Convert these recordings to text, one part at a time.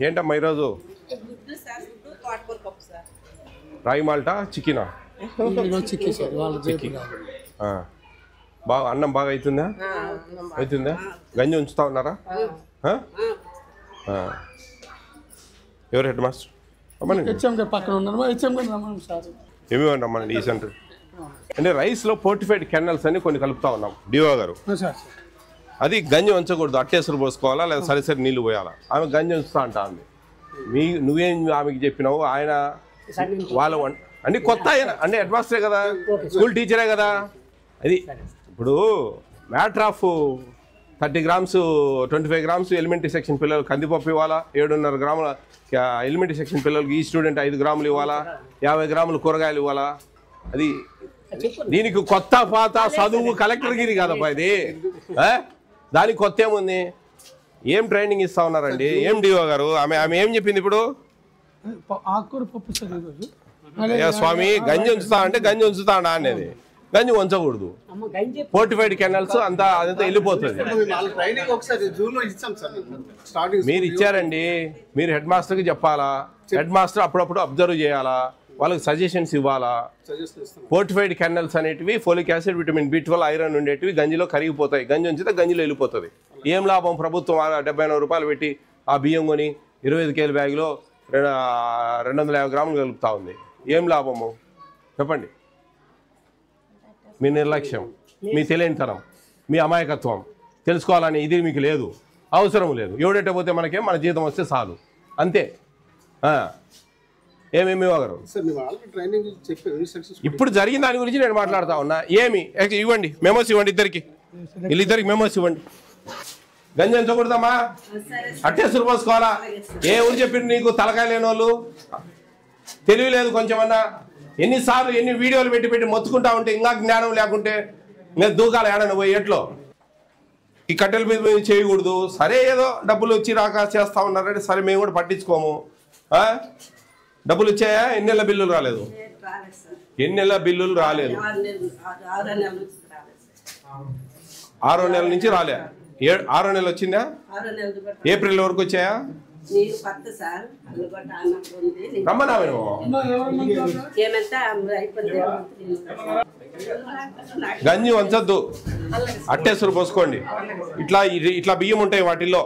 ఏంటమ్మా ఈరోజు రాయి మాల్టా చికెనా? బాగా అన్నం బాగా అవుతుందా? గంజి ఉంచుతా ఉన్నారా? ఎవరు హెడ్ మాస్టర్? ఏమేమి రమ్మండి ఈ సెంటర్ అంటే రైస్లో ఫోర్టిఫైడ్ కెనల్స్ అని కొన్ని కలుపుతా ఉన్నాం డిఓ గారు. అది గంజి ఉంచకూడదు, అట్టేసరి పోసుకోవాలా లేదా సరిసరి నీళ్ళు పోయాలా. ఆమె గంజి ఉంచుతా అంటా అంది. నువ్వేం ఆమెకి చెప్పినావు? ఆయన వాళ్ళ అంటే కొత్త ఆయన అంటే హెడ్ మాస్టరే కదా, స్కూల్ టీచరే కదా. అది ఇప్పుడు matter of 30 grams 25 grams elementary section పిల్లలు కందిపప్పు ఇవ్వాలా, 7.5 grams ఎలిమెంటరీ సెక్షన్ పిల్లలకి ఈ స్టూడెంట్ 5 grams ఇవ్వాలా, 50 grams కూరగాయలు ఇవ్వాలా. అది దీనికి కొత్త పాత చదువు కలెక్టర్ గిరి కదప్పా ఇది. దానికి కొత్త ఏముంది? ఏం ట్రైనింగ్ ఇస్తా ఉన్నారండి? ఏం డిఓ గారు ఆమె ఏం చెప్పింది ఇప్పుడు? స్వామి గంజి ఉంచుతా అంటే గంజి ఉంచుతా అనేది గంజి ఉంచకూడదు. ఫోర్టిఫైడ్ కెనల్స్ అంతా అదంతా వెళ్ళిపోతుంది. మీరు ఇచ్చారండి, మీరు హెడ్ మాస్టర్కి చెప్పాలా, హెడ్ మాస్టర్ అప్పుడప్పుడు అబ్జర్వ్ చేయాలా, వాళ్ళకి సజెషన్స్ ఇవ్వాలా. ఫోర్టిఫైడ్ కెనల్స్ అనేటివి folic acid, vitamin B12, iron ఉండేటివి గంజిలో కరిగిపోతాయి. గంజి ఉంచితే గంజిలో వెళ్ళిపోతుంది. ఏం లాభం? ప్రభుత్వం 70-80 రూపాయలు పెట్టి ఆ బియ్యం కొని 25 kg బ్యాగ్లో 250 grams కలుపుతా ఉంది. ఏం లాభము చెప్పండి? మీ నిర్లక్ష్యం, మీ తెలియనితనం, మీ అమాయకత్వం తెలుసుకోవాలని ఇది మీకు లేదు, అవసరం లేదు. ఎవడెట్ట పోతే మనకేం, మన జీతం వస్తే చాలు అంతే. ఏమేమి ఇవ్వగలరు? ఇప్పుడు జరిగిన దాని గురించి నేను మాట్లాడుతా ఉన్నా. ఏమి ఇవ్వండి, మెమోస్ ఇవ్వండి, వీళ్ళిద్దరికి మెమోస్ ఇవ్వండి. గంజి ఎంచకూడదమ్మా, అట్టేసులు పోసుకోవాలా. ఏ ఊరు చెప్పిండు నీకు? తలకాయ లేని వాళ్ళు, తెలివి లేదు కొంచెమన్నా. ఎన్నిసార్లు ఎన్ని వీడియోలు పెట్టి మొత్తుకుంటా ఉంటే ఇంకా జ్ఞానం లేకుంటే నేను దూకాలి ఏడని పోయి ఎట్లో ఈ కట్టెల మీద చేయకూడదు. సరే ఏదో డబ్బులు వచ్చి రాక చేస్తా ఉన్నారంటే సరే మేము కూడా పట్టించుకోము. డబ్బులు వచ్చాయా? ఎన్ని నెలల బిల్లులు రాలేదు? ఎన్ని నెలల బిల్లులు రాలేదు? 6వ నెల నుంచి రాలే. 6వ నెల వచ్చిందా? ఏప్రిల్ వరకు వచ్చాయా? రమ్మన్నా గంజి వంచద్దు, అట్టేసులు పోసుకోండి. ఇట్లా బియ్యం ఉంటాయి వాటిల్లో,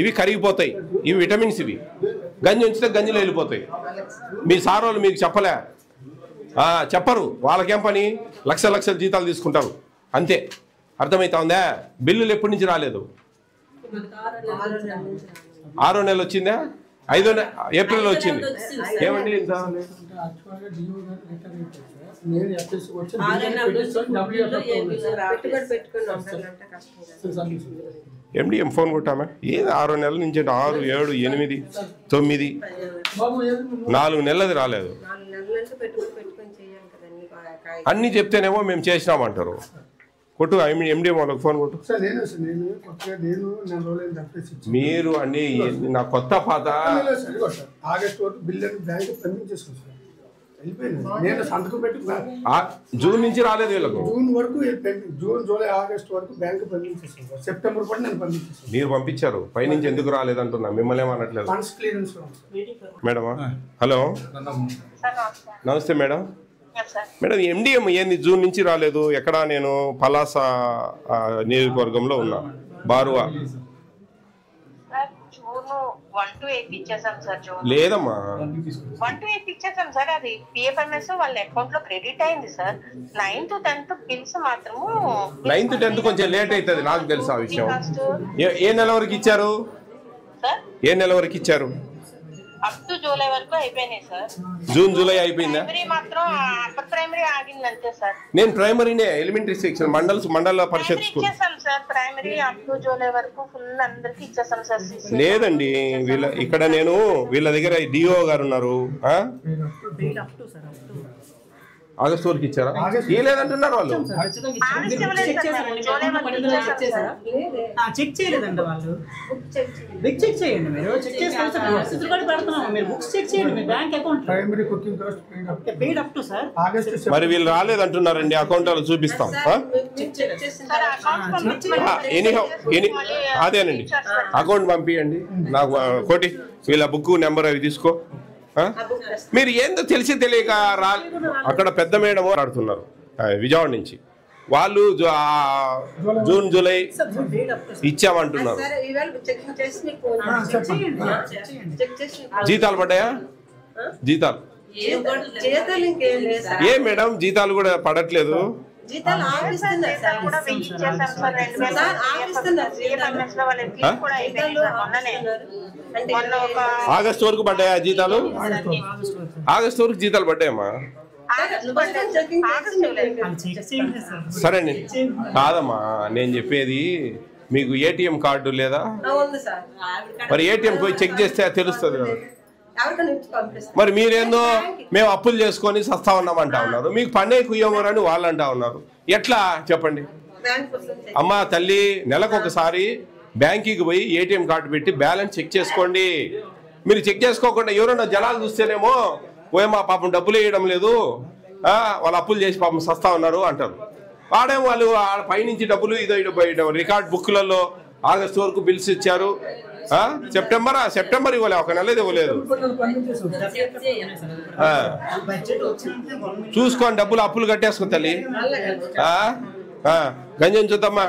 ఇవి కరిగిపోతాయి, ఇవి విటమిన్స్. ఇవి గంజి ఉంచితే గంజిలో వెళ్ళిపోతాయి. మీ సారోళ్ళు మీకు చెప్పరు. వాళ్ళకేం పని? లక్షల జీతాలు తీసుకుంటారు అంతే. అర్థమవుతా ఉందా? బిల్లులు ఎప్పటి నుంచి రాలేదు? 6వ నెల వచ్చిందా? 5వ ఏప్రిల్ వచ్చింది. ఏమండి ఎండిఎం ఫోన్ కొట్టామా? ఏది 6వ నెలల నుంచి? 6, 7, 8, 9 4 నెలలది రాలేదు. అన్నీ చెప్తేనేమో మేము చేసినామంటారు. కొట్టు ఎండిఎం వాళ్ళకి ఫోన్ కొట్టు. మీరు అండి నా కొత్త పాత జూన్ నుంచి రాలేదు వీళ్ళకు. జూలై ఆగస్టు వరకు బ్యాంకు పంపించేసాను. సెప్టెంబర్ కూడా నేను పంపించేసాను. మీరు పంపించారు, పైనుంచి ఎందుకు రాలేదు అంటున్నా. మిమ్మల్ని ఏమనట్లేదు మేడమా. హలో, నమస్తే మేడం. మేడం ఎండిఎం ఏంది జూన్ నుంచి రాలేదు? ఎక్కడ? నేను పలాస నియోజకవర్గంలో ఉన్నా, బారువా. లేదమ్మా, 1 to 8 ఇచ్చేసాం సార్. అది పిఎఫ్ఎంఎస్ వాళ్ళ అకౌంట్ లో క్రెడిట్ అయింది సార్. 9th, 10th బిల్స్ మాత్రము. 9th, 10th కొంచెం లేట్ అవుతుంది, నాకు తెలుసు ఆ విషయం. ఏ నెల వరకు ఇచ్చారు? ఏ నెల వరకు ఇచ్చారు? అప్ టు జూలై వరకు అయిపోయినాయి సార్. జూన్ జూలై అయిపోయిందా? మాత్రం అప్పర్ ప్రైమరీ ఆగింది అంతే సార్. నేను ప్రైమరీనే, ఎలిమెంటరీ సెక్షన్ మండల పరిషత్ స్కూల్ ఇచ్చేసాం sir. Primary up to July వరకు ఫుల్ అందరికి ఇచ్చేసాం సార్. లేదండి, ఇక్కడ నేను వీళ్ళ దగ్గర డిఓ గారు ఉన్నారు. ఆగస్ట్ వరకు ఇచ్చారా? లేదంటున్నారు వాళ్ళు. చెక్ చేయలేదండి వాళ్ళు. బిగ్ చెక్ చేయండి మీరు. చెక్ చేసి కూడా పెడుతున్నాము. మీరు బుక్స్ చెక్ చేయండి. మీ bank account primary cooking cost paid up to sir. August మరి వీళ్ళు రాలేదంటున్నారండి. అకౌంట్ వాళ్ళు చూపిస్తాం. అదేనండి అకౌంట్ పంపించండి నాకు. కోటి వీళ్ళ బుక్ నెంబర్ అవి తీసుకో. మీరు ఏందో తెలిసి తెలియక అక్కడ పెద్ద మేడం ఆడుతున్నారు విజయవాడ నుంచి. వాళ్ళు జూన్ జూలై ఇచ్చామంటున్నారు. జీతాలు పడ్డాయా? జీతాలు ఏ మేడం జీతాలు కూడా పడట్లేదు. ఆగస్ట్ వరకు పడ్డాయా జీతాలు? ఆగస్ట్ వరకు జీతాలు పడ్డాయమ్మా? సరే అండి. కాదమ్మా నేను చెప్పేది మీకు ఏటీఎం కార్డు లేదా? మరి ఏటీఎం పోయి చెక్ చేస్తే తెలుస్తుంది కదా. మరి మీరేందో మేము అప్పులు చేసుకొని సస్తా ఉన్నామంటా ఉన్నారు. మీకు పండే కుయ్యమని వాళ్ళు అంటా ఉన్నారు. ఎట్లా చెప్పండి అమ్మా తల్లి. నెలకు ఒకసారి బ్యాంకుకి పోయి ఏటీఎం కార్డు పెట్టి బ్యాలెన్స్ చెక్ చేసుకోండి. మీరు చెక్ చేసుకోకుండా ఎవరైనా జనాలు చూస్తేనేమో ఓయమ్మా పాపం డబ్బులు వేయడం లేదు, వాళ్ళు అప్పులు చేసి పాపం సస్తా ఉన్నారు అంటారు. వాడేమో వాళ్ళు పైనుంచి డబ్బులు ఇదో రికార్డ్ బుక్లలో ఆగస్టు వరకు బిల్స్ ఇచ్చారు. సెప్టెంబర్ ఇవ్వలే, ఒక నెలది ఇవ్వలేదు. చూసుకోండి డబ్బులు అప్పులు కట్టేసుకో తల్లి. గంజం చూద్దామా.